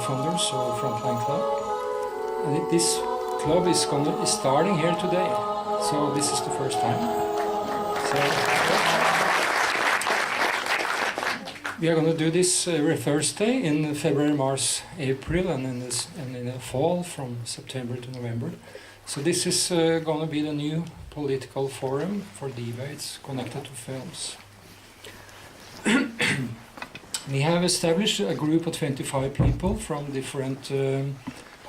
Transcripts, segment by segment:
founders of Frontline Club. And this club is starting here today, so this is the first time. So we are going to do this every Thursday in February, March, April, and in the fall from September to November. So this is going to be the new political forum for debates connected to films. We have established a group of 25 people from different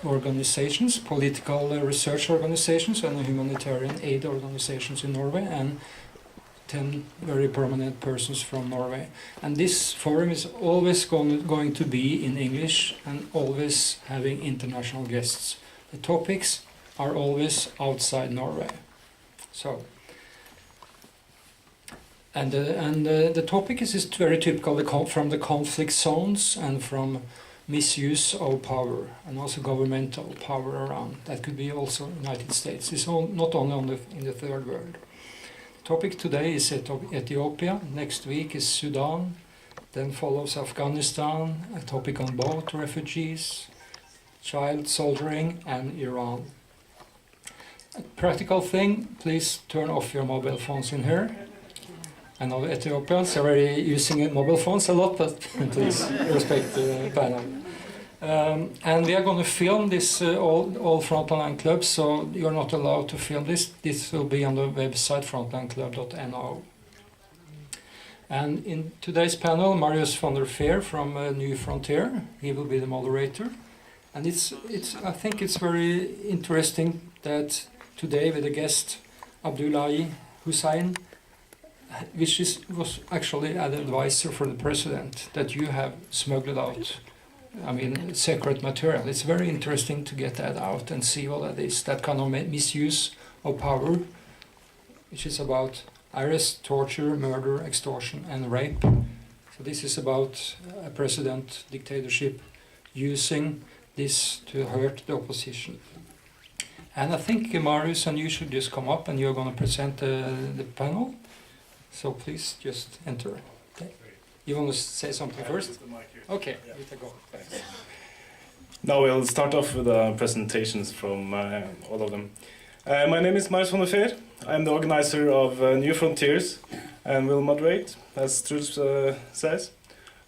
organizations, political research organizations and humanitarian aid organizations in Norway, and 10 very prominent persons from Norway. And this forum is always going to be in English and always having international guests. The topics are always outside Norway. So, the topic is very typical from the conflict zones and from misuse of power and also governmental power around. That could be also United States. It's not only in the third world. The topic today is Ethiopia. Next week is Sudan. Then follows Afghanistan, a topic on boat refugees, child soldiering, and Iran. A practical thing, please turn off your mobile phones in here. I know Ethiopians are already using mobile phones a lot, but please respect the panel. And we are going to film this all Frontline Clubs, so you're not allowed to film this. This will be on the website frontlineclub.no. And in today's panel, Marius van der Veer from New Frontier, he will be the moderator. And I think it's very interesting that today with the guest Abdullahi Hussein, which was actually an advisor for the president, that you have smuggled out, secret material. It's very interesting to get that out and see what that is, that kind of misuse of power, which is about arrest, torture, murder, extortion, and rape. So this is about a president dictatorship using this to hurt the opposition. And I think Marius and you should just come up and you're going to present the panel. So please just enter. Okay. You want to say something first? Okay, yeah. Go. Thanks. Now we'll start off with presentations from all of them. My name is Marius van der Veer. I'm the organizer of New Frontiers and will moderate, as Truls says.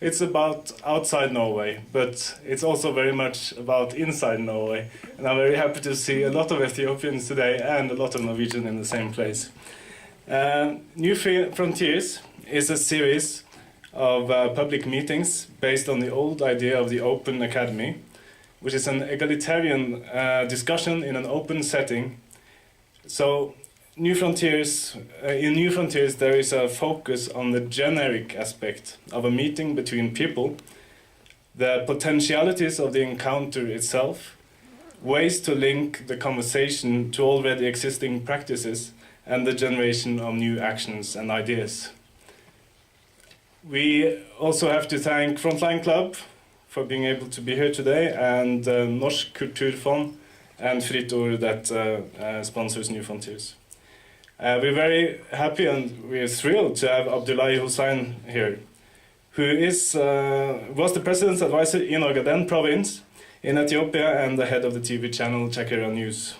It's about outside Norway, but it's also very much about inside Norway. And I'm very happy to see a lot of Ethiopians today and a lot of Norwegians in the same place. New Frontiers is a series of public meetings based on the old idea of the Open Academy, which is an egalitarian discussion in an open setting. So in New Frontiers there is a focus on the generic aspect of a meeting between people, the potentialities of the encounter itself, ways to link the conversation to already existing practices, and the generation of new actions and ideas. We also have to thank Frontline Club for being able to be here today, and Norsk Kulturfond and Fritt Ord that sponsors New Frontiers. We're very happy and we're thrilled to have Abdullahi Hussein here, who was the president's advisor in Ogaden province in Ethiopia and the head of the TV channel Chakera News.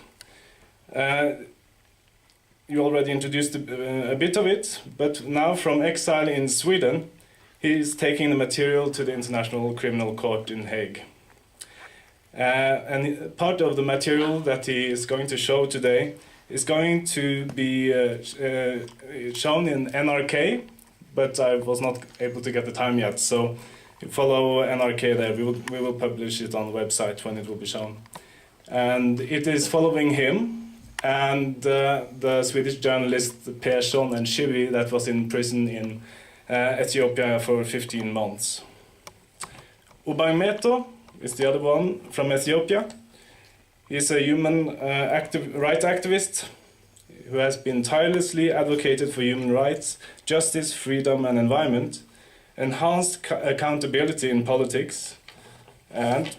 You already introduced a bit of it, but now from exile in Sweden, he's taking the material to the International Criminal Court in Hague. And part of the material that he is going to show today is going to be shown in NRK, but I was not able to get the time yet, so follow NRK there. We will publish it on the website when it will be shown. And it is following him and the Swedish journalist Persson and Shivi that was in prison in Ethiopia for 15 months. Ubangmeto is the other one from Ethiopia. He's a human rights activist who has been tirelessly advocated for human rights, justice, freedom and environment, enhanced accountability in politics, and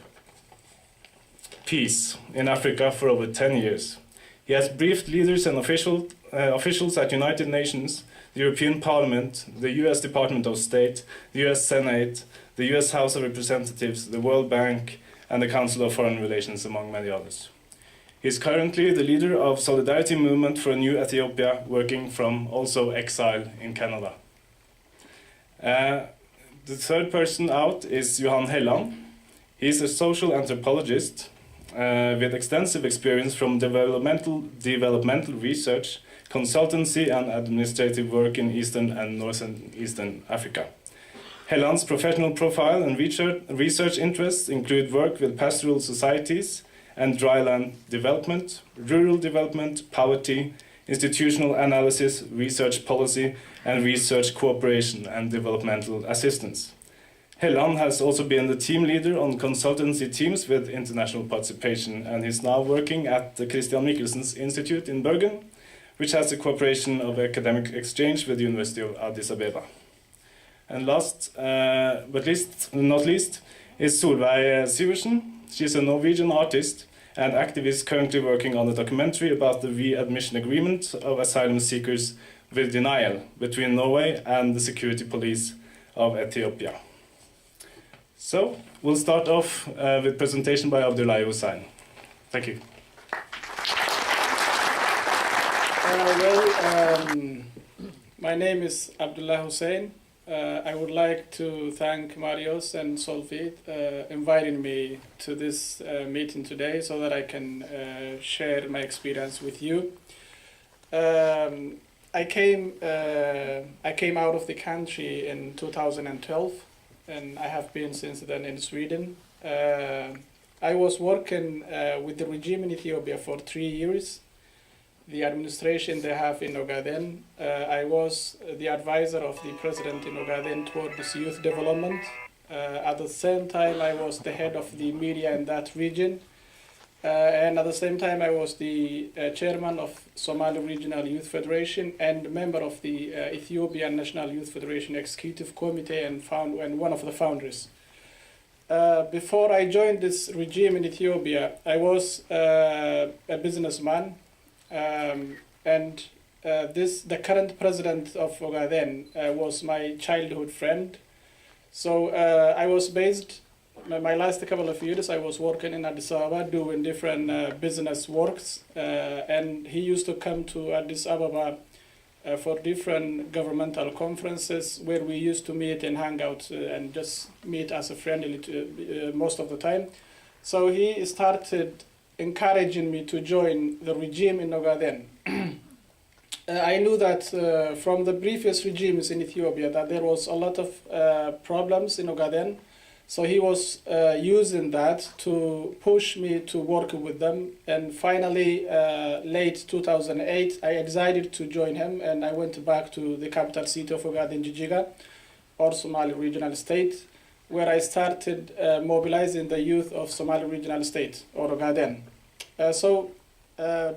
peace in Africa for over 10 years. He has briefed leaders and officials at United Nations, the European Parliament, the US Department of State, the US Senate, the US House of Representatives, the World Bank, and the Council of Foreign Relations, among many others. He is currently the leader of Solidarity Movement for a New Ethiopia, working from also exile in Canada. The third person out is Johan Helland. He is a social anthropologist with extensive experience from developmental research, consultancy and administrative work in Eastern and Northern Eastern Africa. Helland's professional profile and research interests include work with pastoral societies and dryland development, rural development, poverty, institutional analysis, research policy, and research cooperation and developmental assistance. Helland has also been the team leader on consultancy teams with international participation, and is now working at the Christian Michelsen's Institute in Bergen, which has a cooperation of academic exchange with the University of Addis Ababa. And last but not least is Solveig Sivertsen. She's a Norwegian artist and activist currently working on a documentary about the readmission agreement of asylum seekers with denial between Norway and the security police of Ethiopia. So we'll start off with presentation by Abdullahi Hussein. Thank you. My name is Abdullah Hussein. I would like to thank Marius and Solveig inviting me to this meeting today so that I can share my experience with you. I came out of the country in 2012, and I have been since then in Sweden. I was working with the regime in Ethiopia for 3 years. The administration they have in Ogaden. I was the advisor of the president in Ogaden toward this youth development. At the same time, I was the head of the media in that region. And at the same time, I was the chairman of Somali Regional Youth Federation and member of the Ethiopian National Youth Federation Executive Committee and one of the founders. Before I joined this regime in Ethiopia, I was a businessman. The current president of Ogaden was my childhood friend. So I was based, my last couple of years, I was working in Addis Ababa doing different business works. And he used to come to Addis Ababa for different governmental conferences where we used to meet and hang out and just meet as a friend most of the time. So he started encouraging me to join the regime in Ogaden. I knew that from the previous regimes in Ethiopia that there was a lot of problems in Ogaden, so he was using that to push me to work with them. And finally, late 2008, I decided to join him, and I went back to the capital city of Ogaden, Jijiga, or Somali Regional State, where I started mobilizing the youth of Somali Regional State, or Ogaden.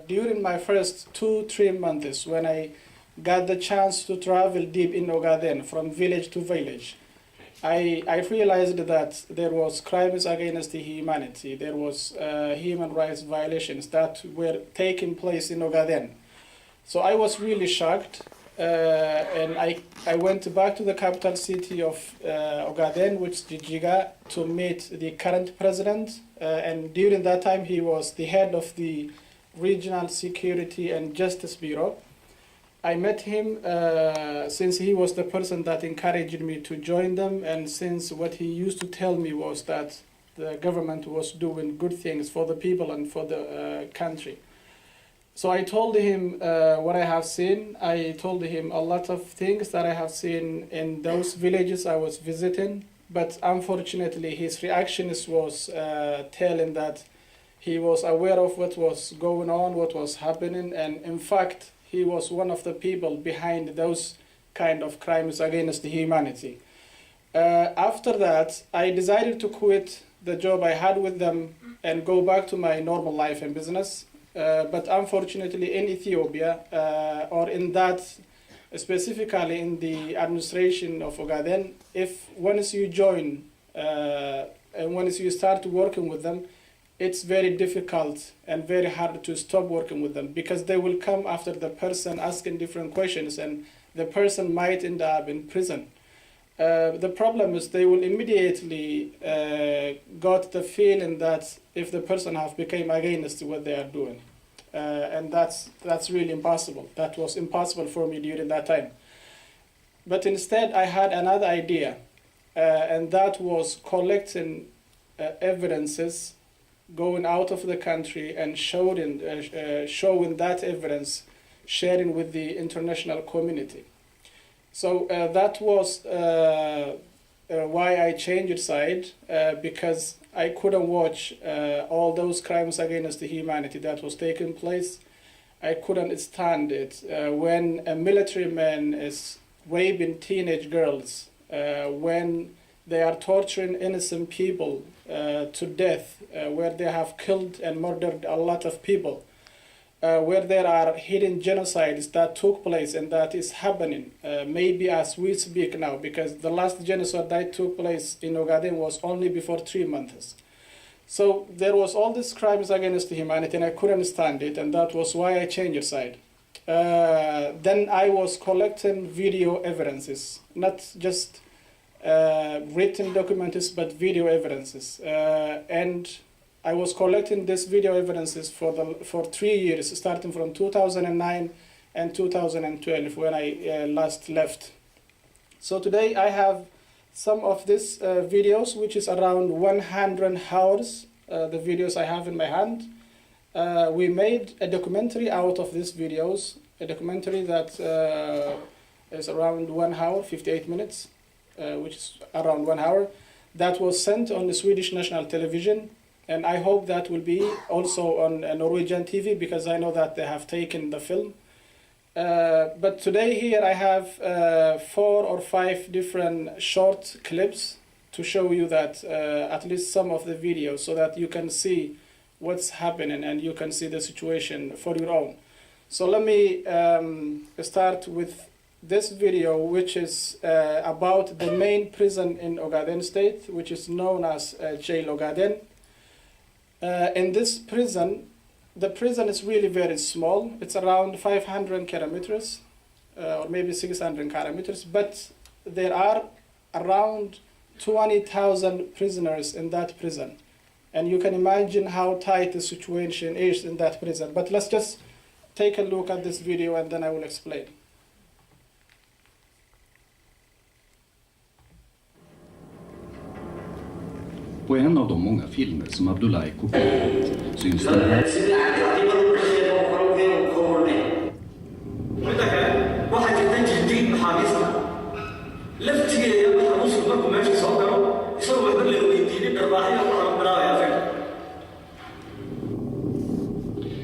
During my first 2-3 months, when I got the chance to travel deep in Ogaden from village to village, I realized that there was crimes against humanity, there was human rights violations that were taking place in Ogaden. So I was really shocked. And I went back to the capital city of Ogaden, which is Jijiga, to meet the current president. And during that time, he was the head of the Regional Security and Justice Bureau. I met him since he was the person that encouraged me to join them, and since what he used to tell me was that the government was doing good things for the people and for the country. So I told him what I have seen. I told him a lot of things that I have seen in those villages I was visiting. But unfortunately, his reactions was telling that he was aware of what was going on, what was happening. And in fact, he was one of the people behind those kind of crimes against humanity. After that, I decided to quit the job I had with them and go back to my normal life and business. But unfortunately in Ethiopia, or in that, specifically in the administration of Ogaden, if once you join and once you start working with them, it's very difficult and very hard to stop working with them, because they will come after the person asking different questions, and the person might end up in prison. The problem is they will immediately got the feeling that if the person have become against what they are doing, and that's really impossible. That was impossible for me during that time. But instead, I had another idea, and that was collecting evidences, going out of the country and showing that evidence, sharing with the international community. So that was why I changed side, because I couldn't watch all those crimes against the humanity that was taking place. I couldn't stand it when a military man is raping teenage girls, when they are torturing innocent people to death, where they have killed and murdered a lot of people. Where there are hidden genocides that took place and that is happening, maybe as we speak now, because the last genocide that took place in Ogaden was only before 3 months. So there was all these crimes against humanity, and I couldn't stand it, and that was why I changed side. Then I was collecting video evidences, not just written documents, but video evidences, and I was collecting this video evidences for 3 years, starting from 2009 and 2012 when I last left. So today I have some of these videos, which is around 100 hours, the videos I have in my hand. We made a documentary out of these videos, a documentary that is around 1 hour, 58 minutes, which is around 1 hour. That was sent on the Swedish national television. And I hope that will be also on Norwegian TV, because I know that they have taken the film. But today here I have 4 or 5 different short clips to show you that at least some of the videos, so that you can see what's happening and you can see the situation for your own. So let me start with this video, which is about the main prison in Ogaden state, which is known as Jail Ogaden. In this prison, the prison is really very small. It's around 500 kilometers, or maybe 600 kilometers, but there are around 20,000 prisoners in that prison. And you can imagine how tight the situation is in that prison. But let's just take a look at this video and then I will explain. På en av de många filmer som Abdullahi kopierat syns den här.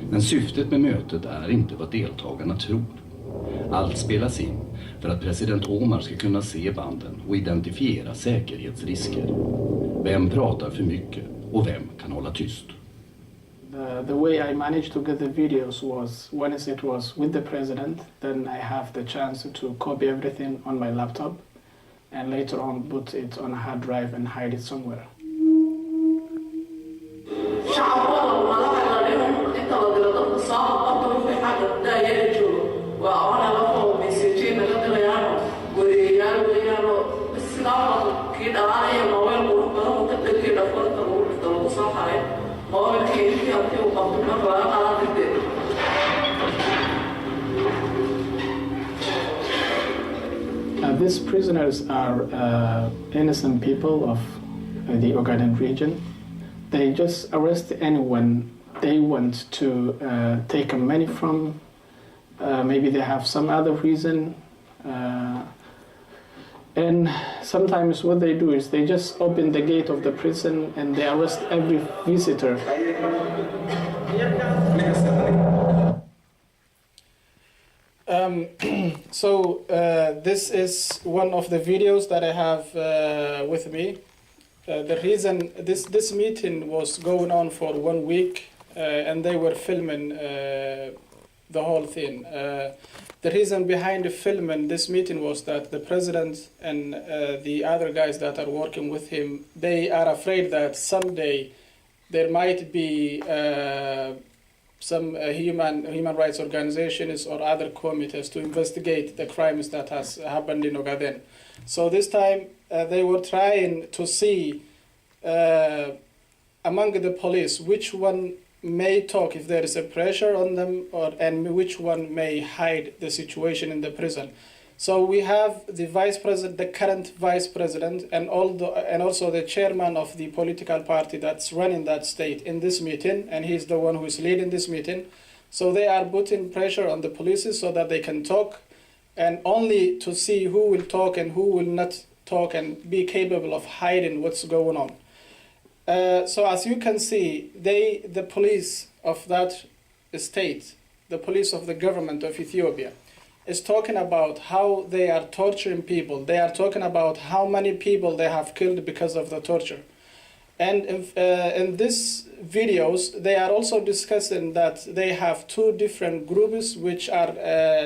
Men syftet med mötet är inte vad deltagarna tror. Allt spelas in för att president Omar ska kunna se banden och identifiera säkerhetsrisker. Vem pratar för mycket och vem kan hålla tyst? The way I managed to get the videos was, once it was with the president, then I have the chance to copy everything on my laptop and later on put it on a hard drive and hide it somewhere. These prisoners are innocent people of the Ogaden region. They just arrest anyone they want to take money from. Maybe they have some other reason. And sometimes what they do is they just open the gate of the prison and they arrest every visitor. So this is one of the videos that I have with me. The reason this meeting was going on for 1 week and they were filming the whole thing. The reason behind the filming this meeting was that the president and the other guys that are working with him, they are afraid that someday there might be some human rights organizations or other committees to investigate the crimes that has happened in Ogaden. So this time they were trying to see among the police which one may talk if there is a pressure on them, and which one may hide the situation in the prison. So we have the vice president, the current vice president, and also the chairman of the political party that's running that state in this meeting, and he's the one who is leading this meeting. So they are putting pressure on the police so that they can talk, and only to see who will talk and who will not talk and be capable of hiding what's going on. So as you can see, the police of that state, the police of the government of Ethiopia, is talking about how they are torturing people. They are talking about how many people they have killed because of the torture. And in these videos, they are also discussing that they have two different groups which are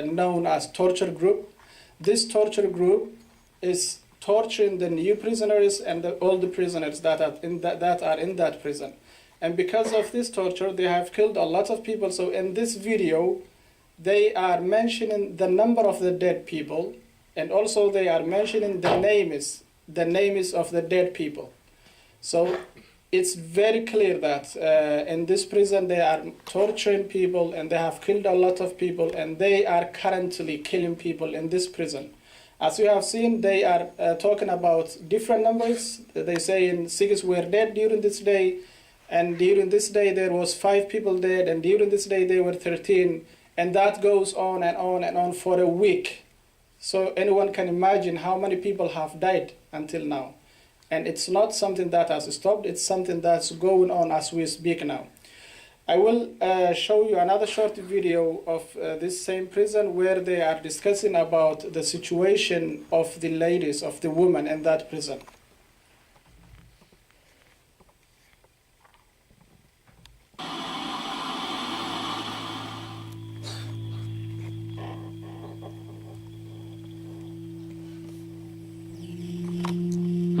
known as torture group. This torture group is torturing the new prisoners and the old prisoners that are in that prison. And because of this torture, they have killed a lot of people. So in this video, they are mentioning the number of the dead people, and also they are mentioning the names of the dead people. So it's very clear that in this prison they are torturing people, and they have killed a lot of people, and they are currently killing people in this prison. As you have seen, they are talking about different numbers. They say 6 were dead during this day, and during this day there was 5 people dead, and during this day there were 13. And that goes on and on and on for a week. So anyone can imagine how many people have died until now. And it's not something that has stopped, it's something that's going on as we speak now. I will show you another short video of this same prison where they are discussing about the situation of the ladies, of the women in that prison.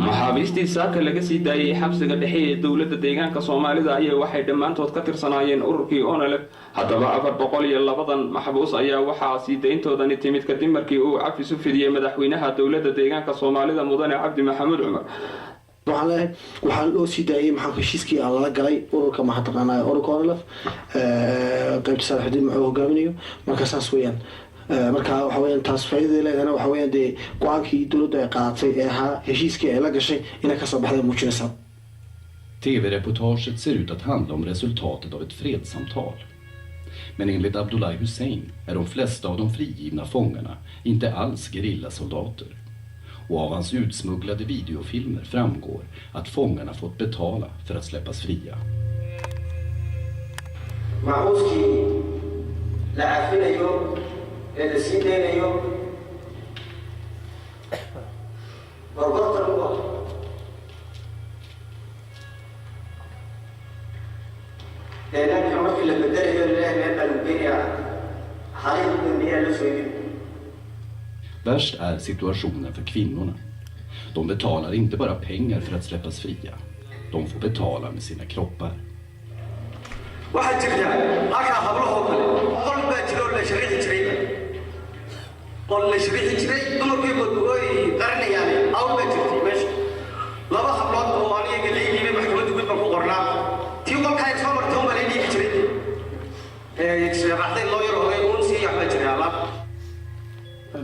maxaabiistii saaka laga sii daayay xabsiga dhexe ee dowladda deegaanka Soomaalida ayaa waxay dhammaantood ka tirsanaayeen ururkii ONLF. haddaba 402 maxbuus ayaa waxaa sii dayntoodani timid kadib markii uu cafis u fidiyay madaxweynaha dowladda deegaanka Soomaalida mudane Cabdi Maxamuud Cumar. waxaan loo sii daayay heshiiskii aan la galay ururka maxataqaanaa ururka ONLF qaybta saddexdii muxuu hogaaminayo marka saas weeyaan. marka waxa weeyaan taas faa'iido leedahay waxa weeyaan de go'aankii dawladda ay qaadatay ee ahaa heshiiskii ay la gashay inay ka soo baxday muujinaysa. TV-reportaget ser ut att handla om resultatet av ett fredssamtal. Men enligt Abdullahi Hussein är de flesta av de frigivna fångarna inte alls gerillasoldater. Och av hans utsmugglade videofilmer framgår att fångarna fått betala för att släppas fria. Värst är situationen för kvinnorna. De betalar inte bara pengar för att släppas fria. De får betala med sina kroppar.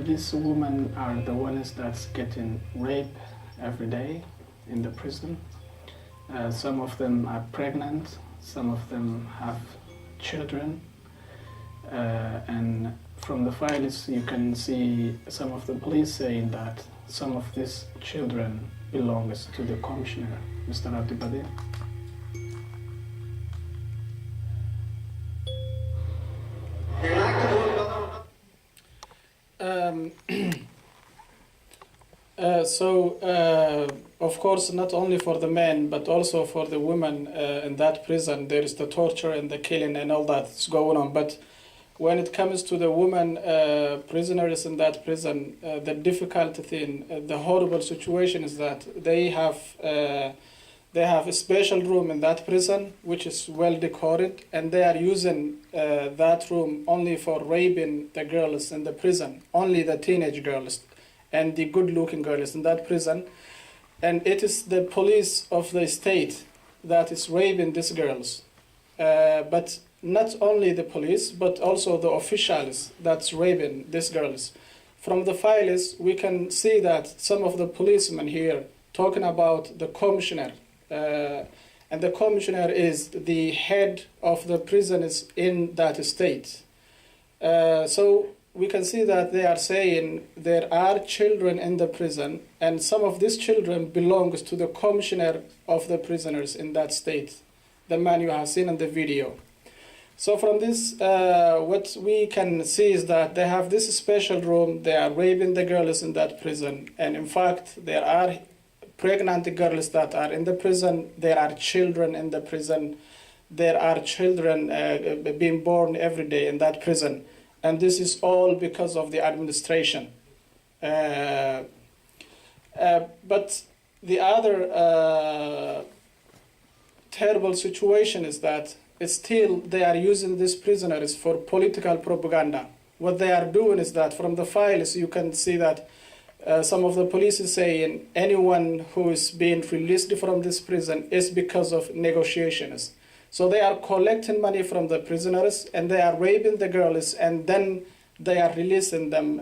These women are the ones that's getting raped every day in the prison. Some of them are pregnant, some of them have children, and from the files you can see some of the police saying that some of these children belongs to the commissioner, Mr. Abdibadi. Of course, not only for the men, but also for the women in that prison, there is the torture and the killing and all that's going on. But when it comes to the women prisoners in that prison, the difficult thing, the horrible situation is that they have a special room in that prison, which is well decorated, and they are using that room only for raping the girls in the prison, only the teenage girls. and the good-looking girls in that prison. And it is the police of the state that is raping these girls. But not only the police, but also the officials that's raping these girls. From the files, we can see that some of the policemen here talking about the commissioner, and the commissioner is the head of the prisoners in that state. So we can see that they are saying there are children in the prison, and some of these children belongs to the commissioner of the prisoners in that state, the man you have seen in the video. So from this, what we can see is that they have this special room, they are raping the girls in that prison, and in fact, there are pregnant girls that are in the prison, there are children in the prison, there are children being born every day in that prison. And this is all because of the administration. But the other terrible situation is that still they are using these prisoners for political propaganda. What they are doing is that from the files you can see that some of the police is saying anyone who is being released from this prison is because of negotiations. So they are collecting money from the prisoners and they are raping the girls, and then they are releasing them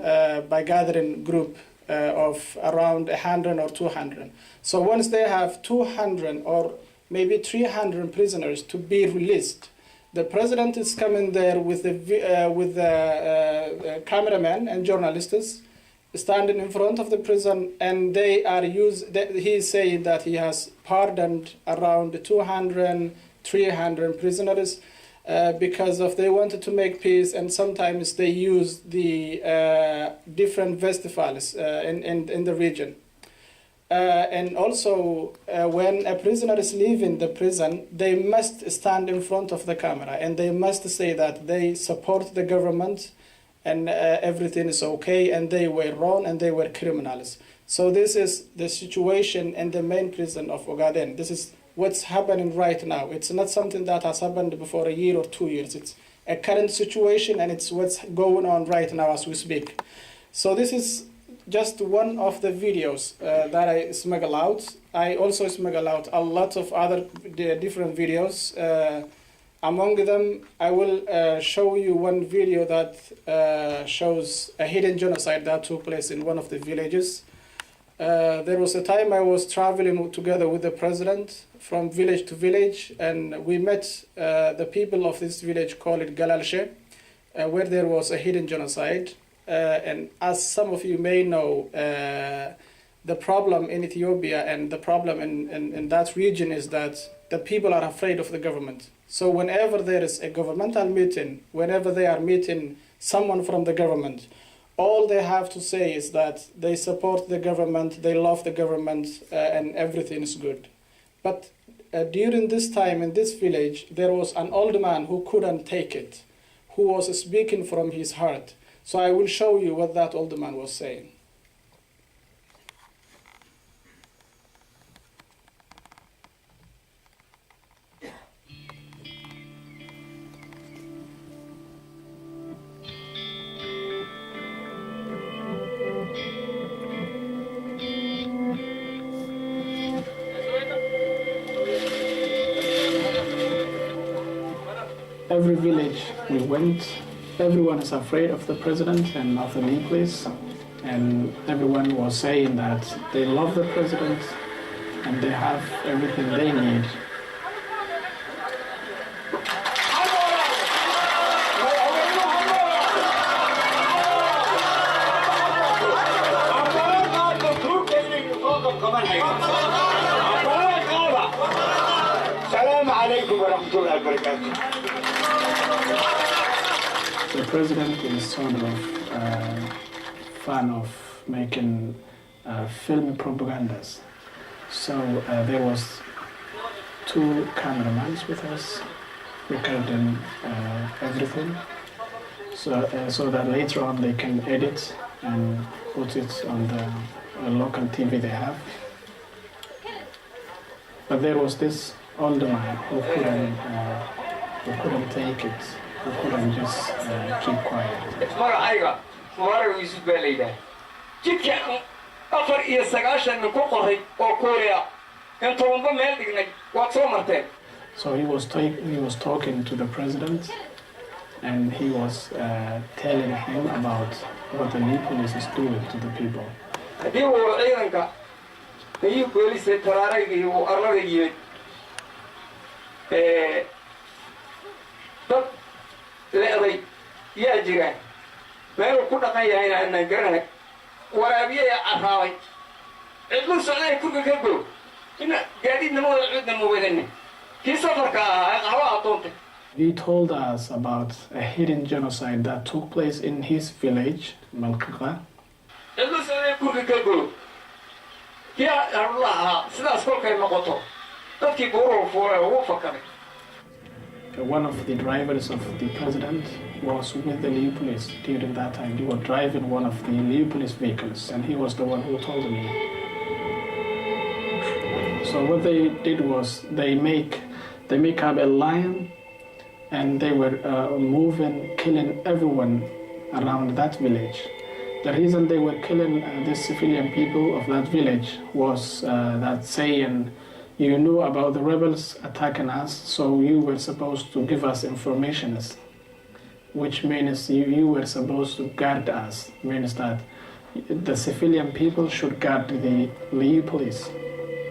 by gathering group of around 100 or 200. So once they have 200 or maybe 300 prisoners to be released, the president is coming there with the cameraman and journalists standing in front of the prison, and they are he is saying that he has pardoned around 200, 300 prisoners because of they wanted to make peace, and sometimes they use the different festivals in the region. And also, when a prisoner is leaving the prison, they must stand in front of the camera and they must say that they support the government and everything is okay, and they were wrong and they were criminals. So this is the situation in the main prison of Ogaden. This is what's happening right now. It's not something that has happened before a year or 2 years. It's a current situation, and it's what's going on right now as we speak. So this is just one of the videos that I smuggle out. I also smuggle out a lot of other different videos. Among them, I will show you one video that shows a hidden genocide that took place in one of the villages. There was a time I was traveling together with the president from village to village, and we met the people of this village, called it Galalshe, where there was a hidden genocide. And as some of you may know, the problem in Ethiopia and the problem in that region is that the people are afraid of the government. So whenever there is a governmental meeting, whenever they are meeting someone from the government, all they have to say is that they support the government, they love the government, and everything is good. But during this time in this village, there was an old man who couldn't take it, who was speaking from his heart. So I will show you what that old man was saying. Every village we went, everyone is afraid of the president and of the nucleus, and everyone was saying that they love the president and they have everything they need. The president is sort of fan of making film propagandas. So there was 2 cameramans with us recording everything, so that later on they can edit and put it on the local TV they have. But there was this older man who couldn't take it. We couldn't just keep quiet. jidka 94 ku qoray oo Korea intoonba meel dhignay waad soo marteen. So he was talking to the president, and he was telling him about what the new police is doing to the people. Hadii uu ciidanka new police taraarayga iyo arlada yimid dad leeday yaa jiraan meel ku dhaqan yahay inaan garanay waraabiye carraabay cidlu socday ku gagabo ina gaadiidna ma wada cidna ma wadanay kii safarka qaxwa atoonta. He told us about a hidden genocide that took place in his village, Malkaka. One of the drivers of the president was with the Liu police during that time. He was driving one of the Liu police vehicles, and he was the one who told me. So what they did was they make up a line, and they were moving, killing everyone around that village. The reason they were killing the civilian people of that village was that saying, you knew about the rebels attacking us, so you were supposed to give us information, which means you were supposed to guard us, means that the civilian people should guard the Liu police.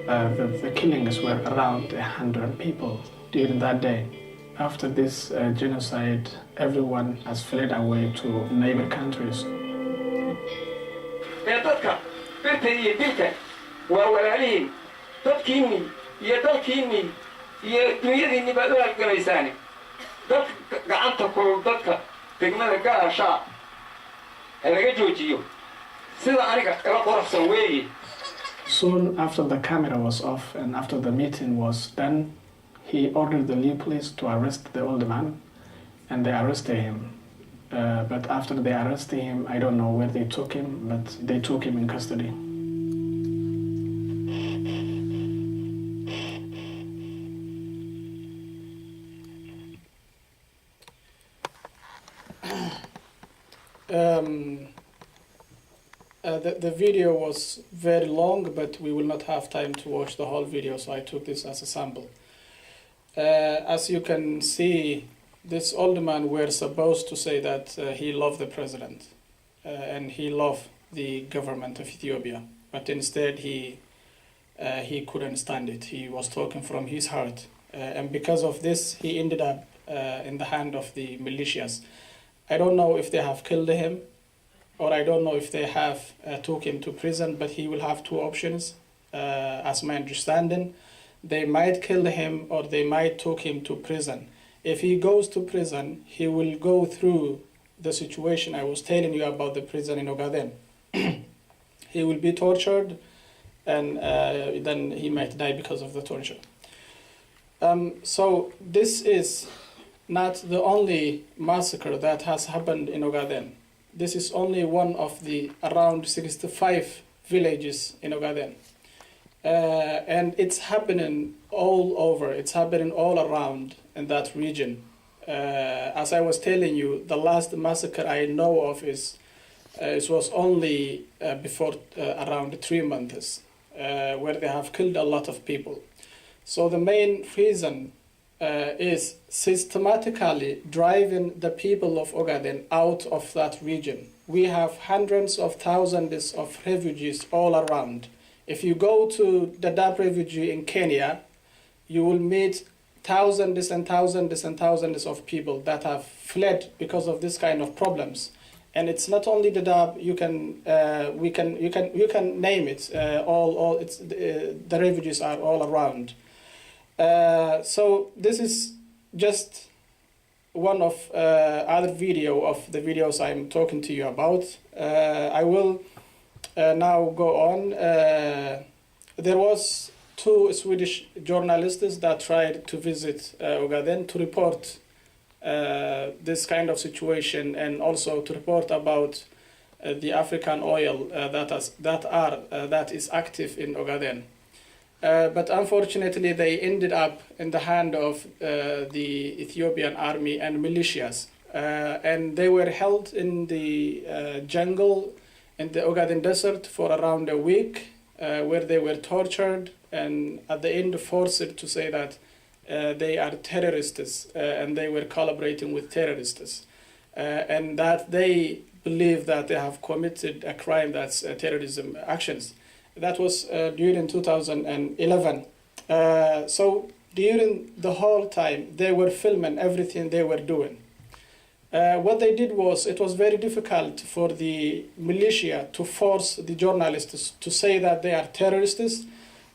The killings were around 100 people during that day. After this genocide, everyone has fled away to neighbor countries. Soon after the camera was off and after the meeting was done, he ordered the Liu police to arrest the old man, and they arrested him. But after they arrested him, I don't know where they took him, but they took him in custody. The video was very long, but we will not have time to watch the whole video, so I took this as a sample. As you can see, this old man were supposed to say that he loved the president and he loved the government of Ethiopia, but instead he couldn't stand it. He was talking from his heart, and because of this, he ended up in the hand of the militias. I don't know if they have killed him, or I don't know if they have took him to prison, but he will have two options, as my understanding. They might kill him or they might take him to prison. If he goes to prison, he will go through the situation I was telling you about the prison in Ogaden. He will be tortured, and then he might die because of the torture. So this is not the only massacre that has happened in Ogaden. This is only one of the around 65 villages in Ogaden. And it's happening all over, it's happening all around in that region. As I was telling you, the last massacre I know of it was only before around 3 months, where they have killed a lot of people. So the main reason is systematically driving the people of Ogaden out of that region. We have hundreds of thousands of refugees all around. If you go to the Dadaab refugee in Kenya, you will meet thousands and thousands and thousands of people that have fled because of this kind of problems. And it's not only Dadaab. You can name it. The refugees are all around. So this is just one of other video of the videos I'm talking to you about. I will now go on. There was 2 Swedish journalists that tried to visit Ogaden to report this kind of situation, and also to report about the African oil that is active in Ogaden. But unfortunately, they ended up in the hand of the Ethiopian army and militias, and they were held in the jungle in the Ogaden desert for around a week, where they were tortured and at the end forced to say that they are terrorists and they were collaborating with terrorists, and that they believe that they have committed a crime that's terrorism actions. That was during 2011. So during the whole time, they were filming everything they were doing. What they did was, it was very difficult for the militia to force the journalists to say that they are terrorists,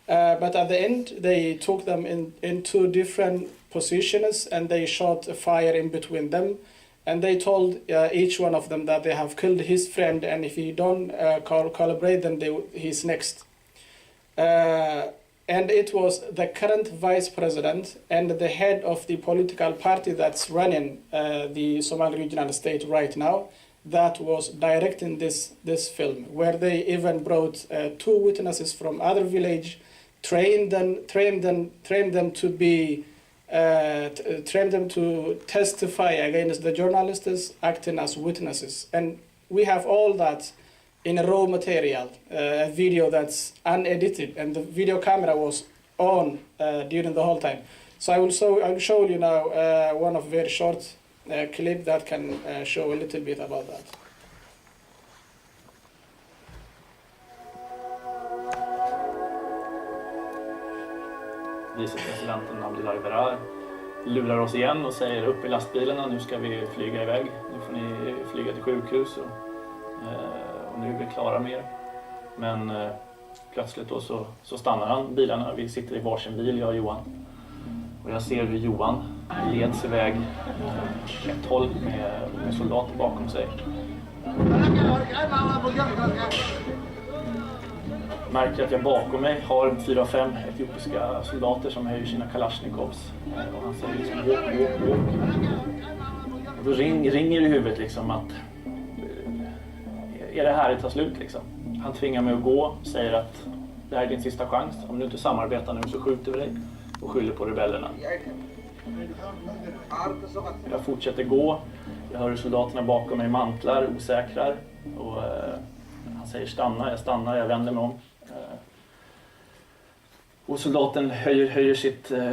but at the end, they took them in two different positions and they shot a fire in between them. And they told each one of them that they have killed his friend, and if he don't collaborate, then he's next. And it was the current vice president and the head of the political party that's running the Somali regional state right now that was directing this film, where they even brought two witnesses from other village, trained them to testify against the journalists, acting as witnesses. And we have all that in a raw material, a video that's unedited, and the video camera was on during the whole time. So I will show you now one of very short clip that can show a little bit about that. Vicepresidenten Abdullahi Berar lurar oss igen och säger upp i lastbilarna, nu ska vi flyga iväg, nu får ni flyga till sjukhus och nu är vi klara med er. Men plötsligt då så stannar han bilarna, vi sitter i varsin bil, jag och Johan. Och jag ser hur Johan leds iväg ett håll med soldater bakom sig. Märker att jag bakom mig har 4-5 etiopiska soldater som höjer sina kalasjnikovs. Och han säger liksom walk. Och då ringer i huvudet liksom att är det här det tar slut liksom. Han tvingar mig att gå, säger att det här är din sista chans. Om du inte samarbetar nu så skjuter vi dig och skyller på rebellerna. Jag fortsätter gå. Jag hör soldaterna bakom mig mantlar, osäkrar. Och han säger stanna, jag vänder mig om. Och soldaten höjer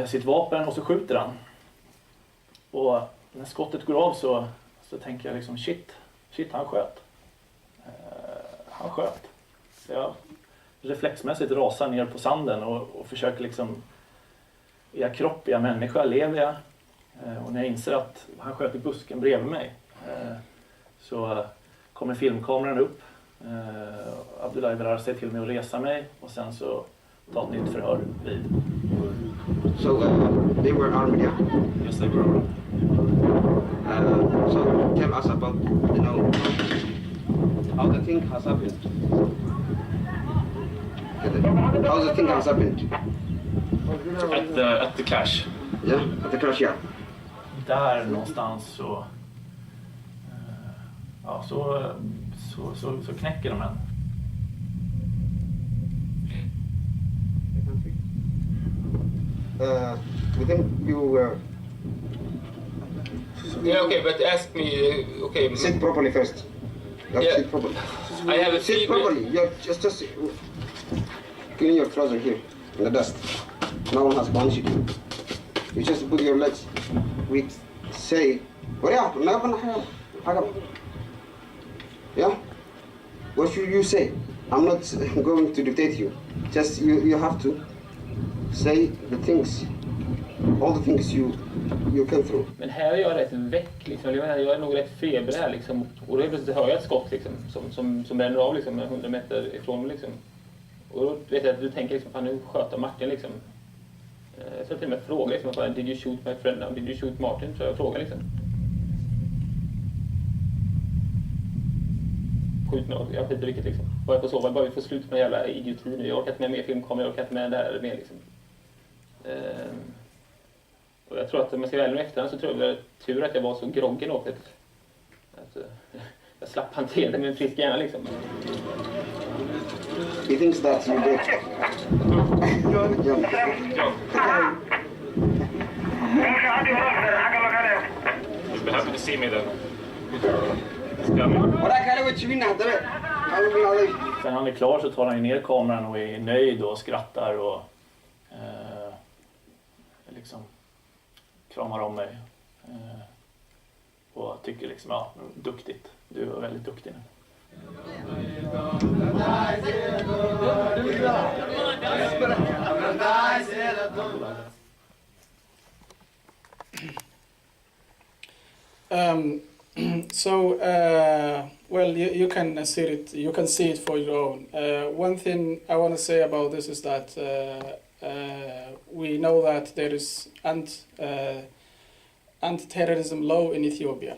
sitt vapen och så skjuter han. Och när skottet går av så tänker jag liksom shit, han sköt. Han sköt. Så jag reflexmässigt rasar ner på sanden och försöker liksom, är jag kropp, är jag människa, lever jag? Och när jag inser att han sköt i busken bredvid mig så kommer filmkameran upp. Abdullahi Berar säger till mig att resa mig och sen så ta ett nytt förhör vid. So they were armed, yeah? Yes, they were armed. So tell us about, how the thing has happened. How the thing has happened. At the clash. Yeah, at the crash, yeah. Där någonstans så knäcker de en. We think you were... Yeah, okay, but ask me, okay. Sit properly first. You have to sit properly. I have a Sit properly. You're just clean your trouser here in the dust. No one has punched you. You just put your legs. We say, yeah? What should you say? I'm not going to dictate you. Just you have to say the things, all the things you came through. Men här är jag rätt väck liksom. Jag är nog rätt feber här liksom. Och då plötsligt hör jag ett skott liksom, som bränner av liksom 100 meter ifrån mig liksom. Och då vet jag att du tänker liksom, fan nu sköter Martin liksom. Så jag till och med frågar liksom, did you shoot my friend now? Did you shoot Martin? Så jag frågar liksom. Skjut mig, jag skiter vilket liksom. Bara jag får sova, bara vi får slut på den jävla idiotin. Jag orkar inte med mer filmkamera, jag orkar inte med det här mer liksom. Och jag tror att om jag ska välja med efterhand så tror jag det var tur att jag var så groggen och att jag slapp hantera det med en frisk hjärna liksom. He thinks that you did. You'll be happy to see me then. وراك على وجهي من هذا Sen när han är klar så tar han ner kameran och är nöjd och skrattar och liksom kramar om mig. Och tycker liksom, ja, duktigt. Du är väldigt duktig nu. Well, you can see it. You can see it for your own. One thing I want to say about this is that we know that there is anti-terrorism law in Ethiopia,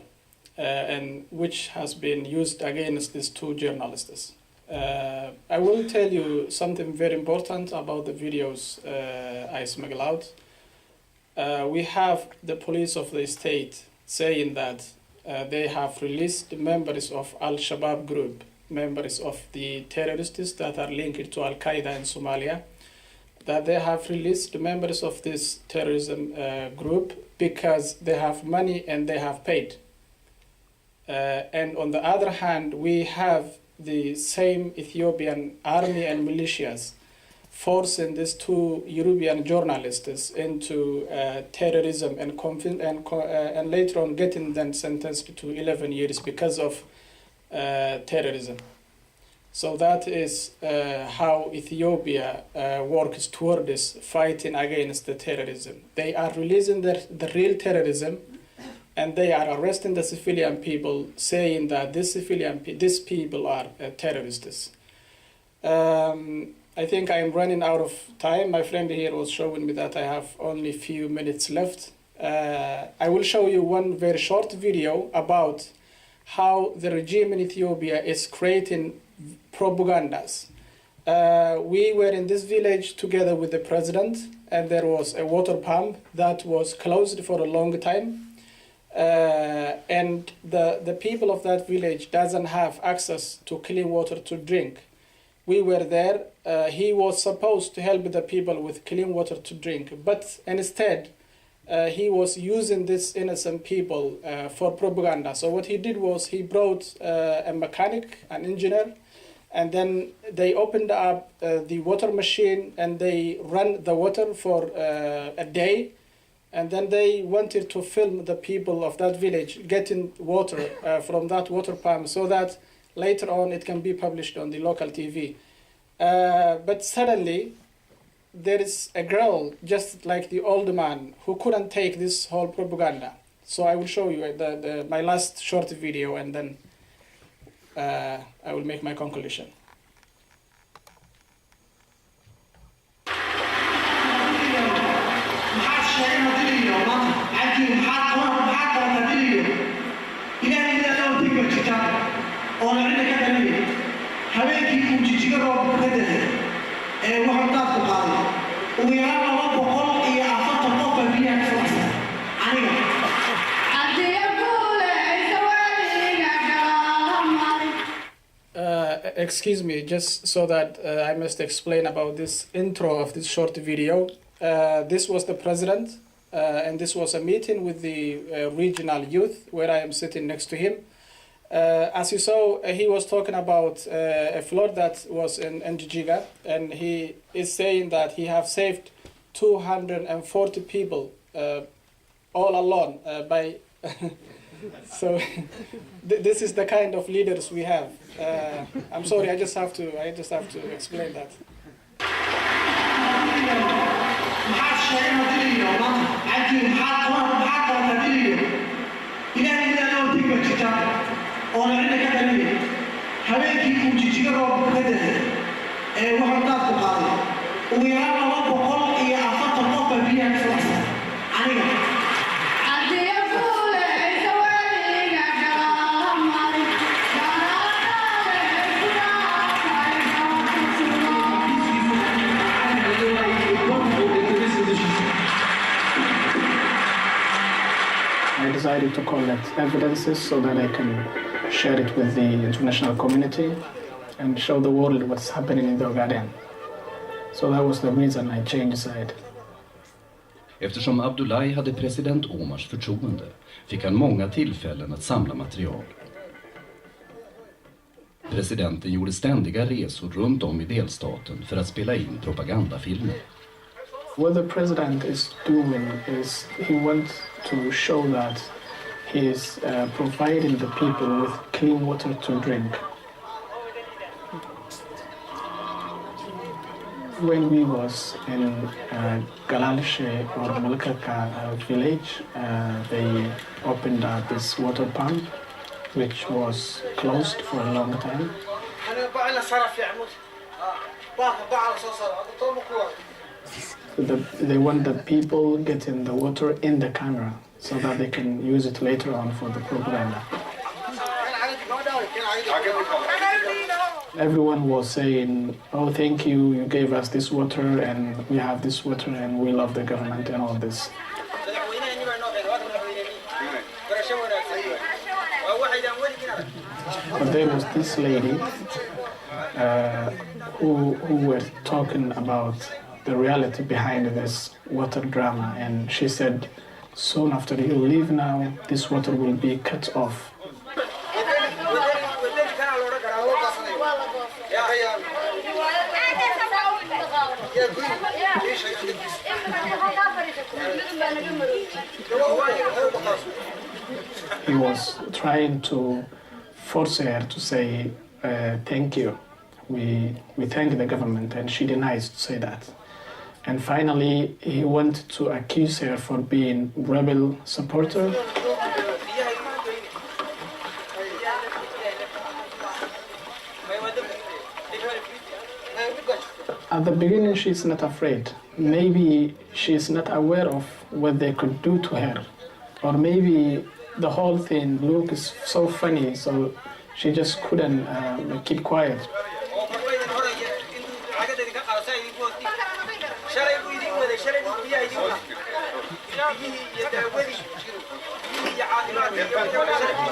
and which has been used against these two journalists. I will tell you something very important about the videos I smuggled out. We have the police of the state saying that they have released members of Al-Shabaab group, members of the terrorists that are linked to Al-Qaeda in Somalia, that they have released members of this terrorism group because they have money and they have paid. And on the other hand, we have the same Ethiopian army and militias forcing these two European journalists into terrorism and later on getting them sentenced to 11 years because of terrorism. So that is how Ethiopia works toward this fighting against the terrorism. They are releasing the real terrorism, and they are arresting the civilian people, saying that these people are terrorists. I think I'm running out of time. My friend here was showing me that I have only a few minutes left. I will show you one very short video about how the regime in Ethiopia is creating propagandas. We were in this village together with the president, and there was a water pump that was closed for a long time. And the people of that village doesn't have access to clean water to drink. We were there. He was supposed to help the people with clean water to drink, but instead he was using these innocent people for propaganda. So what he did was he brought a mechanic, an engineer, and then they opened up the water machine and they ran the water for a day. And then they wanted to film the people of that village getting water from that water pump so that later on it can be published on the local TV. But suddenly there is a girl just like the old man who couldn't take this whole propaganda. So I will show you my last short video, and then I will make my conclusion. Excuse me, just so that I must explain about this intro of this short video. This was the president, and this was a meeting with the regional youth where I am sitting next to him. As you saw, he was talking about a flood that was in Njijiga, and he is saying that he have saved 240 people all alone by. So this is the kind of leaders we have. I'm sorry, I just have to explain that. I decided to collect evidences so that I can share it with the international community and show the world what's happening in the Ogaden. So that was the reason I changed side. Eftersom Abdullahi hade president Omars förtroende fick han många tillfällen att samla material. Presidenten gjorde ständiga resor runt om i delstaten för att spela in propagandafilmer. What the president is doing is he wants to show that he is providing the people with clean water to drink. When we was in Galalshe or Malkaka village, they opened up this water pump, which was closed for a long time. They want the people getting the water in the camera so that they can use it later on for the propaganda. Everyone was saying, oh, thank you, you gave us this water and we have this water and we love the government and all this. But there was this lady who were talking about the reality behind this water drama, and she said, soon after you leave now, this water will be cut off. He was trying to force her to say thank you. We thank the government, and she denies to say that. And finally, he went to accuse her for being rebel supporter. At the beginning, she's not afraid. Maybe she's not aware of what they could do to her. Or maybe the whole thing looks so funny, so she just couldn't keep quiet.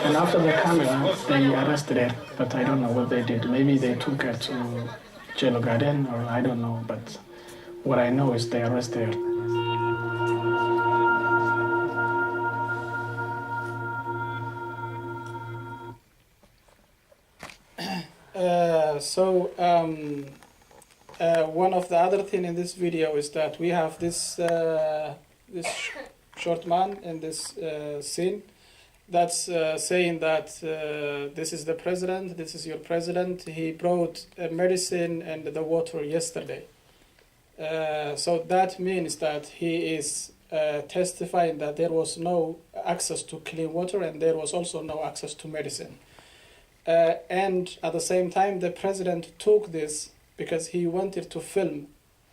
And after the camera, they arrested her, but I don't know what they did. Maybe they took her to Jello Garden, or I don't know, but what I know is they arrested her. One of the other thing in this video is that we have this short man in this scene that's saying that this is the president, this is your president. He brought medicine and the water yesterday. So that means that he is testifying that there was no access to clean water and there was also no access to medicine. And at the same time, the president took this because he wanted to film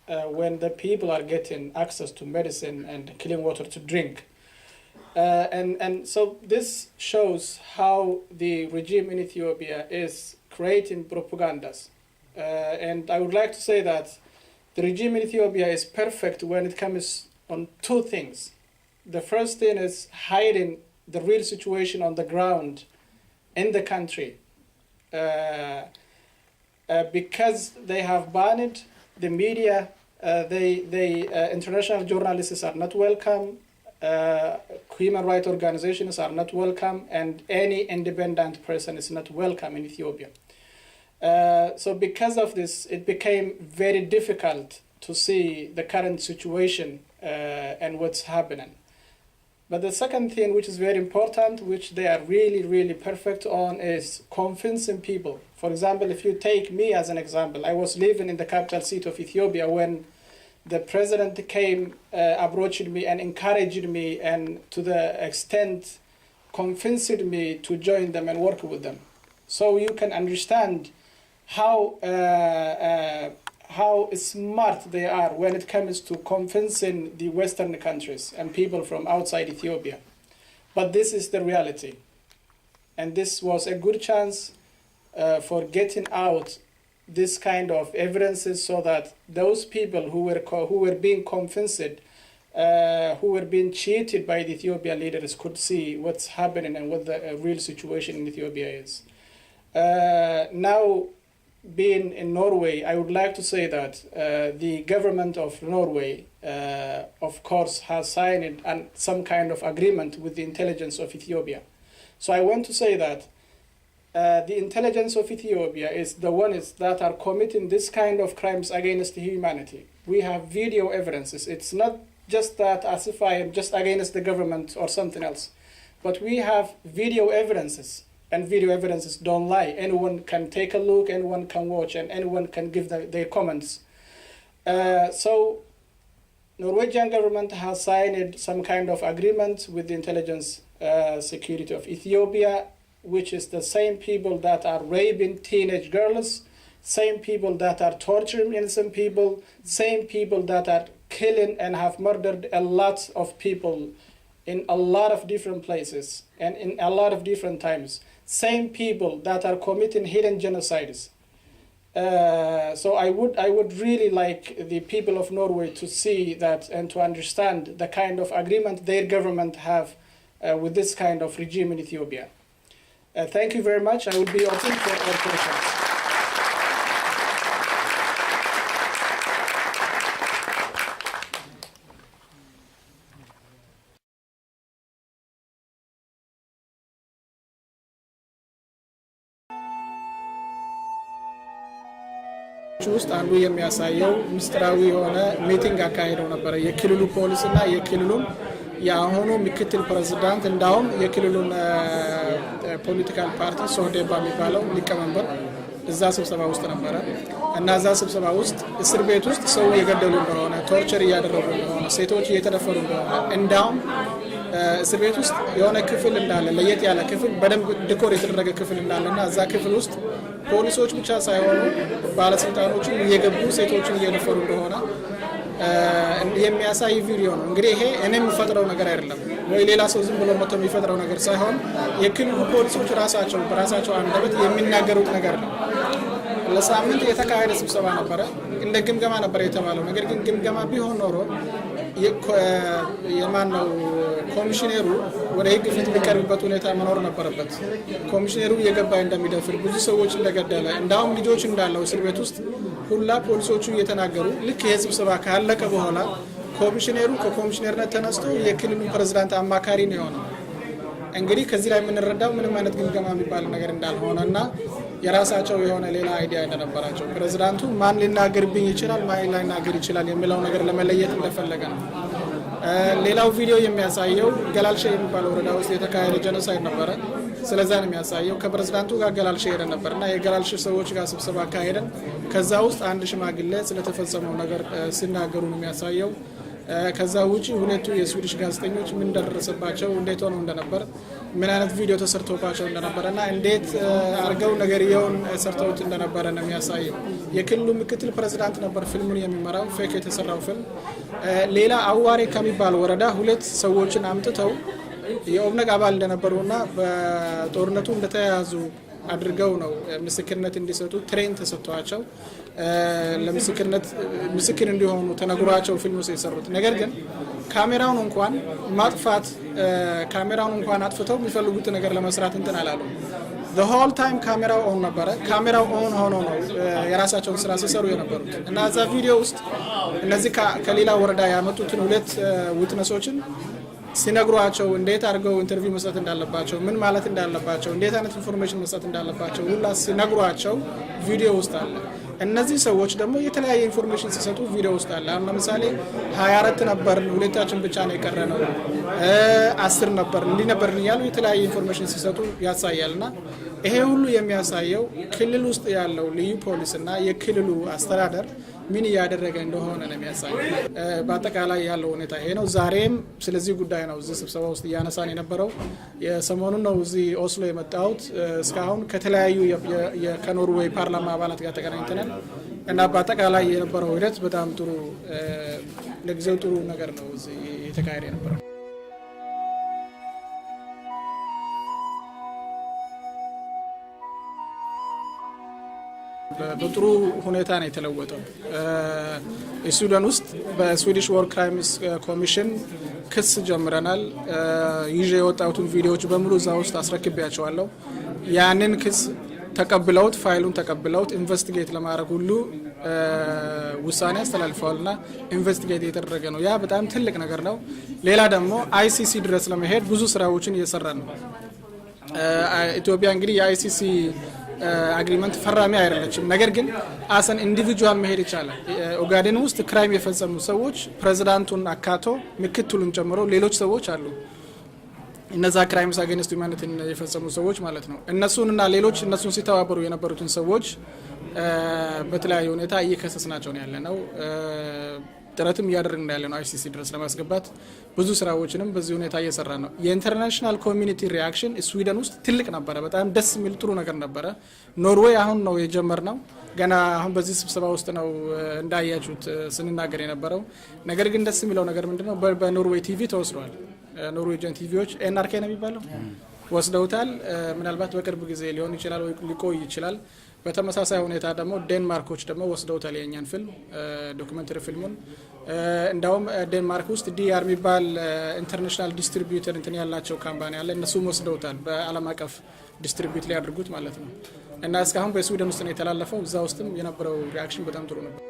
when the people are getting access to medicine and clean water to drink. And so this shows how the regime in Ethiopia is creating propagandas. And I would like to say that the regime in Ethiopia is perfect when it comes on two things. The first thing is hiding the real situation on the ground in the country. Because they have banned the media, international journalists are not welcome, human rights organizations are not welcome, and any independent person is not welcome in Ethiopia. So because of this, it became very difficult to see the current situation and what's happening. But the second thing, which is very important, which they are really, really perfect on, is convincing people. For example, if you take me as an example, I was living in the capital city of Ethiopia when the president came, approached me and encouraged me, and to the extent convinced me to join them and work with them. So you can understand how smart they are when it comes to convincing the Western countries and people from outside Ethiopia. But this is the reality. And this was a good chance for getting out this kind of evidences so that those people who were being convinced, who were being cheated by the Ethiopian leaders could see what's happening and what the real situation in Ethiopia is. Now, being in Norway, I would like to say that the government of Norway, of course, has signed some kind of agreement with the intelligence of Ethiopia. So I want to say that the intelligence of Ethiopia is the ones that are committing this kind of crimes against humanity. We have video evidences. It's not just that as if I am just against the government or something else, but we have video evidences, and video evidences don't lie. Anyone can take a look, anyone can watch, and anyone can give their comments. So Norwegian government has signed some kind of agreement with the intelligence security of Ethiopia, which is the same people that are raping teenage girls, same people that are torturing innocent people, same people that are killing and have murdered a lot of people in a lot of different places and in a lot of different times. Same people that are committing hidden genocides. So I would really like the people of Norway to see that and to understand the kind of agreement their government have with this kind of regime in Ethiopia. Thank you very much. I will be open for all questions. ውስጥ አንዱ የሚያሳየው ምስጢራዊ የሆነ ሚቲንግ አካሄደው ነበር የክልሉ ፖሊስና የክልሉን የአሁኑ ምክትል ፕሬዝዳንት እንዳውም የክልሉን ፖለቲካል ፓርቲ ሶህዴባ የሚባለው ሊቀመንበር እዛ ስብሰባ ውስጥ ነበረ እና እዛ ስብሰባ ውስጥ እስር ቤት ውስጥ ሰው እየገደሉ እንደሆነ ቶርቸር እያደረጉ እንደሆነ ሴቶች እየተደፈሩ እንደሆነ እንዳውም እስር ቤት ውስጥ የሆነ ክፍል እንዳለ ለየት ያለ ክፍል በደንብ ዲኮር የተደረገ ክፍል እንዳለና እዛ ክፍል ውስጥ ፖሊሶች ብቻ ሳይሆኑ ባለስልጣኖችም እየገቡ ሴቶችን እየደፈሩ እንደሆነ የሚያሳይ ቪዲዮ ነው። እንግዲህ ይሄ እኔ የምፈጥረው ነገር አይደለም ወይ ሌላ ሰው ዝም ብሎ መጥቶ የሚፈጥረው ነገር ሳይሆን የክልሉ ፖሊሶች ራሳቸው በራሳቸው አንደበት የሚናገሩት ነገር ነው። ለሳምንት የተካሄደ ስብሰባ ነበረ። እንደ ግምገማ ነበር የተባለው። ነገር ግን ግምገማ ቢሆን ኖሮ የማነው ኮሚሽነሩ ወደ ህግ ፊት ሊቀርብበት ሁኔታ መኖር ነበረበት። ኮሚሽነሩ የገባ እንደሚደፍር ብዙ ሰዎች እንደገደለ እንዳውም ልጆች እንዳለው እስር ቤት ውስጥ ሁላ ፖሊሶቹ እየተናገሩ ልክ የስብሰባ ካለቀ በኋላ ኮሚሽነሩ ከኮሚሽነርነት ተነስቶ የክልሉ ፕሬዝዳንት አማካሪ ነው የሆነው። እንግዲህ ከዚህ ላይ የምንረዳው ምንም አይነት ግምገማ የሚባል ነገር እንዳልሆነና የራሳቸው የሆነ ሌላ አይዲያ እንደነበራቸው ፕሬዝዳንቱ ማን ሊናገርብኝ ይችላል ማን ላይናገር ይችላል የሚለው ነገር ለመለየት እንደፈለገ ነው። ሌላው ቪዲዮ የሚያሳየው ገላልሼ የሚባለው ወረዳ ውስጥ የተካሄደ ጄኖሳይድ ነበረ። ስለዛ ነው የሚያሳየው። ከፕሬዝዳንቱ ጋር ገላልሼ ሄደን ነበርና የገላልሼ ሰዎች ጋር ስብሰባ አካሄደን ከዛ ውስጥ አንድ ሽማግሌ ስለተፈጸመው ነገር ሲናገሩ ነው የሚያሳየው። ከዛ ውጪ ሁለቱ የስዊዲሽ ጋዜጠኞች ምን ደረሰባቸው እንዴት ሆነው እንደነበር ምን አይነት ቪዲዮ ተሰርቶባቸው እንደነበረና እንዴት አርገው ነገርየውን ሰርተውት እንደነበረ ነው የሚያሳየው። የክልሉ ምክትል ፕሬዝዳንት ነበር ፊልሙን የሚመራው ፌክ የተሰራው ፊልም። ሌላ አዋሬ ከሚባል ወረዳ ሁለት ሰዎችን አምጥተው የኦብነግ አባል እንደነበሩና በጦርነቱ እንደተያዙ አድርገው ነው ምስክርነት እንዲሰጡ ትሬን ተሰጥቷቸው ለምስክርነት ምስክር እንዲሆኑ ተነግሯቸው ፊልም ውስጥ የሰሩት። ነገር ግን ካሜራውን እንኳን ማጥፋት ካሜራውን እንኳን አጥፍተው የሚፈልጉት ነገር ለመስራት እንትን አላሉ። the whole time ካሜራው ኦን ነበረ። ካሜራው ኦን ሆኖ ነው የራሳቸውን ስራ ሲሰሩ የነበሩት እና እዛ ቪዲዮ ውስጥ እነዚህ ከሌላ ወረዳ ያመጡትን ሁለት ዊትነሶችን ሲነግሯቸው እንዴት አድርገው ኢንተርቪው መስጠት እንዳለባቸው ምን ማለት እንዳለባቸው እንዴት አይነት ኢንፎርሜሽን መስጠት እንዳለባቸው ሁላ ሲነግሯቸው ቪዲዮ ውስጥ አለ። እነዚህ ሰዎች ደግሞ የተለያየ ኢንፎርሜሽን ሲሰጡ ቪዲዮ ውስጥ አለ። አሁን ለምሳሌ 24 ነበር ሁለታችን ብቻ ነው የቀረነው 10 ነበር እንዲህ ነበር እያሉ የተለያየ ኢንፎርሜሽን ሲሰጡ ያሳያልና ይሄ ሁሉ የሚያሳየው ክልል ውስጥ ያለው ልዩ ፖሊስና የክልሉ አስተዳደር ምን ያደረገ እንደሆነ ነው የሚያሳየው። በአጠቃላይ ያለው ሁኔታ ይሄ ነው። ዛሬም ስለዚህ ጉዳይ ነው እዚህ ስብሰባ ውስጥ ያነሳን የነበረው። የሰሞኑን ነው እዚህ ኦስሎ የመጣሁት። እስካሁን ከተለያዩ የኖርዌይ ፓርላማ አባላት ጋር ተገናኝተናል እና በአጠቃላይ የነበረው ሂደት በጣም ጥሩ ለጊዜው ጥሩ ነገር ነው እዚህ የተካሄደ የነበረው። በጥሩ ሁኔታ ነው የተለወጠው። የሱዳን ውስጥ በስዊዲሽ ዎር ክራይምስ ኮሚሽን ክስ ጀምረናል። ይዤ የወጣሁትን ቪዲዮዎች በሙሉ እዛ ውስጥ አስረክቤያቸዋለሁ። ያንን ክስ ተቀብለውት ፋይሉን ተቀብለውት ኢንቨስቲጌት ለማድረግ ሁሉ ውሳኔ አስተላልፈዋልና ኢንቨስቲጌት እየተደረገ ነው። ያ በጣም ትልቅ ነገር ነው። ሌላ ደግሞ አይሲሲ ድረስ ለመሄድ ብዙ ስራዎችን እየሰራን ነው። ኢትዮጵያ እንግዲህ የአይሲሲ አግሪመንት ፈራሚ አይደለችም። ነገር ግን አሰን ኢንዲቪጁዋል መሄድ ይቻላል። ኦጋዴን ውስጥ ክራይም የፈጸሙ ሰዎች ፕሬዝዳንቱን አካቶ ምክትሉን ጨምሮ ሌሎች ሰዎች አሉ። እነዛ ክራይምስ አጌንስት ሂውማኒቲን የፈጸሙ ሰዎች ማለት ነው። እነሱንና ሌሎች እነሱን ሲተባበሩ የነበሩትን ሰዎች በተለያየ ሁኔታ እየከሰስናቸው ነው ያለነው። ጥረትም እያደረግን ያለ ነው አይሲሲ ድረስ ለማስገባት ብዙ ስራዎችንም በዚህ ሁኔታ እየሰራ ነው። የኢንተርናሽናል ኮሚኒቲ ሪአክሽን ስዊድን ውስጥ ትልቅ ነበረ። በጣም ደስ የሚል ጥሩ ነገር ነበረ። ኖርዌይ አሁን ነው የጀመርነው። ገና አሁን በዚህ ስብሰባ ውስጥ ነው እንዳያችሁት ስንናገር የነበረው። ነገር ግን ደስ የሚለው ነገር ምንድነው? በኖርዌይ ቲቪ ተወስዷል። ኖርዌጂያን ቲቪዎች ኤንአርኬ ነው የሚባለው ወስደውታል። ምናልባት በቅርብ ጊዜ ሊሆን ይችላል ወይ ሊቆይ ይችላል። በተመሳሳይ ሁኔታ ደግሞ ዴንማርኮች ደግሞ ወስደውታል የኛን ፊልም ዶክመንተሪ ፊልሙን። እንዳውም ዴንማርክ ውስጥ ዲአር የሚባል ኢንተርናሽናል ዲስትሪቢዩተር እንትን ያላቸው ካምፓኒ አለ። እነሱም ወስደውታል በዓለም አቀፍ ዲስትሪቢዩት ሊያደርጉት ማለት ነው። እና እስካሁን በስዊድን ውስጥ ነው የተላለፈው። እዛ ውስጥም የነበረው ሪአክሽን በጣም ጥሩ ነበር።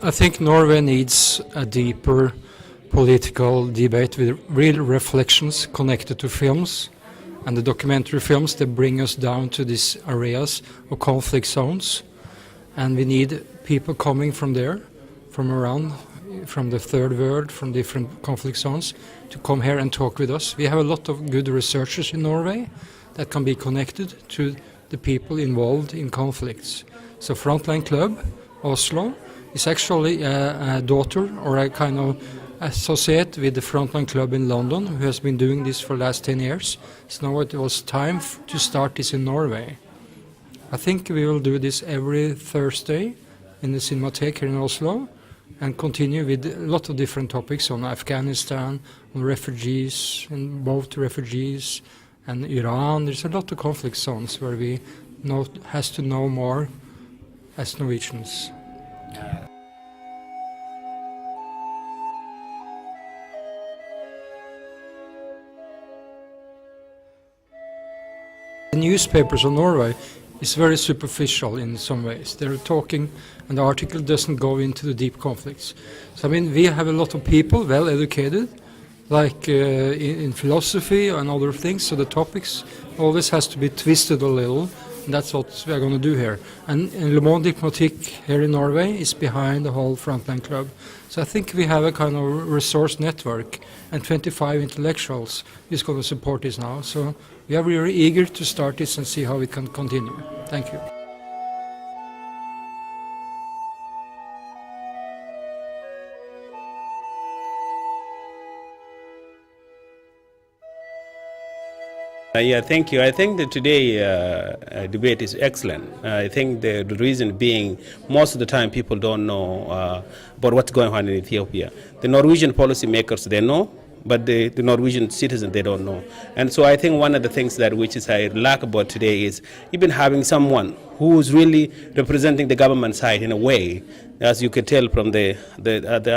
I think Norway needs a deeper political debate with real reflections connected to films and the documentary films that bring us down to these areas of conflict zones. And we need people coming from there, from around, from the third world, from different conflict zones, to come here and talk with us. We have a lot of good researchers in Norway that can be connected to the people involved in conflicts. So Frontline Club, Oslo, is actually a daughter or a kind of associate with the Frontline Club in London, who has been doing this for the last 10 years. So now it was time to start this in Norway. I think we will do this every Thursday in the Cinematheque here in Oslo and continue with a lot of different topics on Afghanistan, on refugees, and both refugees and Iran. There's a lot of conflict zones where we has to know more as Norwegians. The newspapers of Norway is very superficial in some ways. They're talking, and the article doesn't go into the deep conflicts. So I mean, we have a lot of people, well educated, like in philosophy and other things. So the topics always has to be twisted a little. And that's what we are going to do here. And Le Monde Diplomatique here in Norway is behind the whole Frontline Club. So I think we have a kind of resource network, and 25 intellectuals is going to support this now. So we are really eager to start this and see how we can continue. Thank you. Yeah, thank you. I think that today debate is excellent. I think the reason being, most of the time people don't know about what's going on in Ethiopia. The Norwegian policymakers, they know, but the Norwegian citizens, they don't know. And so I think one of the things that which is I lack about today is even having someone who is really representing the government side in a way, as you could tell from the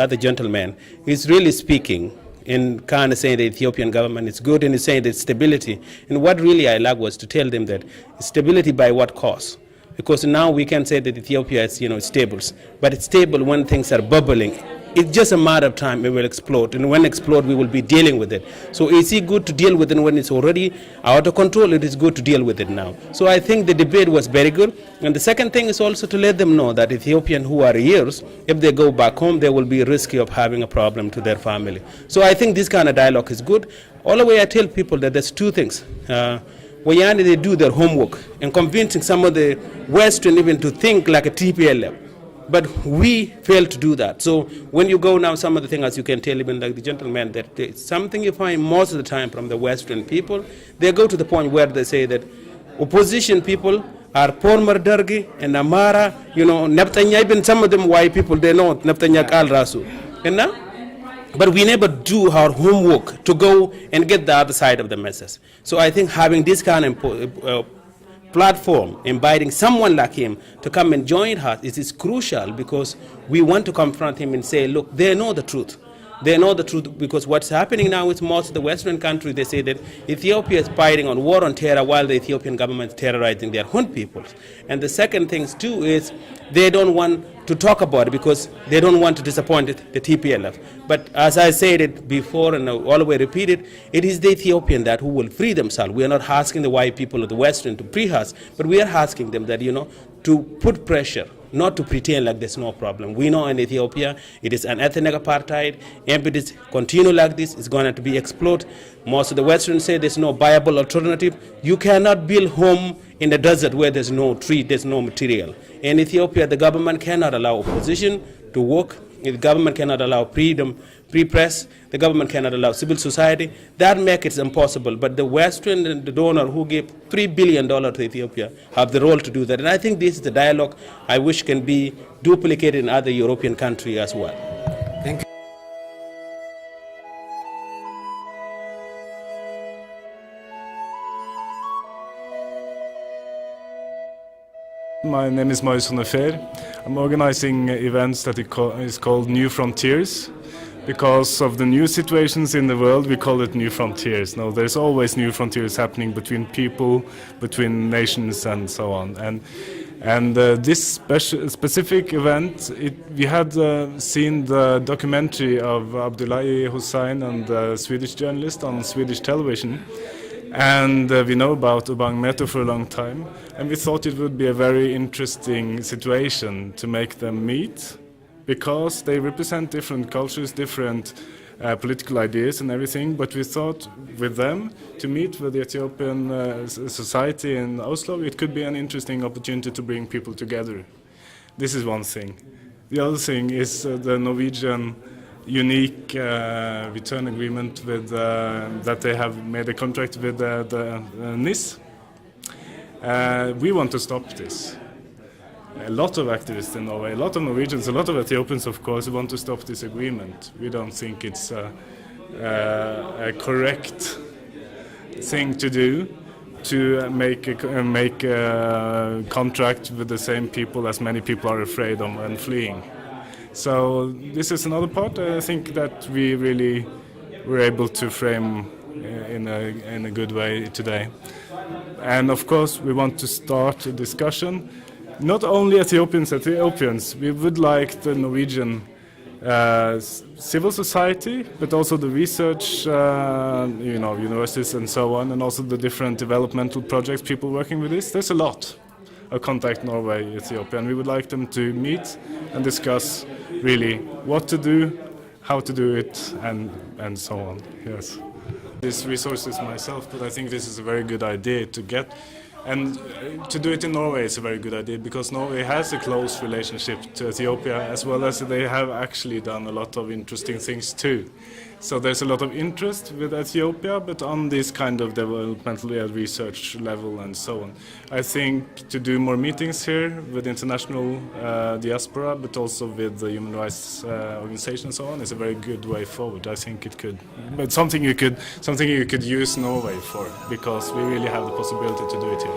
other gentleman, is really speaking in kind of saying the Ethiopian government is good and is saying that stability. And what really I like was to tell them that stability by what cost? Because now we can say that Ethiopia is, stable, but it's stable when things are bubbling. It's just a matter of time it will explode, and when it explode, we will be dealing with it. So is it good to deal with it when it's already out of control? It is good to deal with it now. So I think the debate was very good. And the second thing is also to let them know that Ethiopians who are here, if they go back home, they will be risky of having a problem to their family. So I think this kind of dialogue is good. All the way I tell people that there's two things. Wayani, they do their homework and convincing some of the Western even to think like a TPLF. But we fail to do that. So when you go now, some of the things, as you can tell, even like the gentleman, that something you find most of the time from the Western people, they go to the point where they say that opposition people are former Dergi and Amara, Neptanya, even some of them white people, they know Neptanya Kal Rasu. But we never do our homework to go and get the other side of the message. So I think having this kind of platform, inviting someone like him to come and join us, is crucial, because we want to confront him and say, look, they know the truth. They know the truth, because what's happening now is most of the Western countries, they say that Ethiopia is fighting on war on terror while the Ethiopian government is terrorizing their own peoples. And the second thing too is they don't want to talk about it because they don't want to disappoint the TPLF. But as I said it before and I'll always repeat it, it is the Ethiopian that who will free themselves. We are not asking the white people of the Western to free us, but we are asking them that, to put pressure, not to pretend like there's no problem. We know in Ethiopia it is an ethnic apartheid. If it is continue like this, it's going to be explored. Most of the Westerns say there's no viable alternative. You cannot build home in the desert where there's no tree, there's no material. In Ethiopia, the government cannot allow opposition to work. The government cannot allow freedom, free press. The government cannot allow civil society. That makes it impossible. But the Western and the donor who gave $3 billion to Ethiopia have the role to do that. And I think this is the dialogue I wish can be duplicated in other European countries as well. Thank you. My name is Marius van der Veer. I'm organizing events that is called New Frontiers. Because of the new situations in the world, we call it New Frontiers. Now, there's always new frontiers happening between people, between nations, and so on. And this specific event, we had seen the documentary of Abdullahi Hussein and the Swedish journalist on Swedish television. And we know about Ubang Meto for a long time. And we thought it would be a very interesting situation to make them meet, because they represent different cultures, different political ideas and everything. But we thought with them to meet with the Ethiopian society in Oslo, it could be an interesting opportunity to bring people together. This is one thing. The other thing is the Norwegian unique return agreement with that they have made a contract with the NIS. We want to stop this. A lot of activists in Norway, a lot of Norwegians, a lot of Ethiopians, of course, want to stop this agreement. We don't think it's a correct thing to do, to make a contract with the same people as many people are afraid of and fleeing. So this is another part I think that we really were able to frame in a good way today. And of course we want to start a discussion. Not only Ethiopians, we would like the Norwegian civil society, but also the research, universities and so on, and also the different developmental projects, people working with this. There's a lot of Contact Norway, Ethiopia, and we would like them to meet and discuss really what to do, how to do it, and so on. Yes. These resources myself, but I think this is a very good idea to get. And to do it in Norway is a very good idea, because Norway has a close relationship to Ethiopia, as well as they have actually done a lot of interesting things too. So there's a lot of interest with Ethiopia, but on this kind of developmental research level and so on. I think to do more meetings here with international diaspora, but also with the human rights organizations and so on, is a very good way forward. I think it could, but something you could use Norway for, because we really have the possibility to do it here.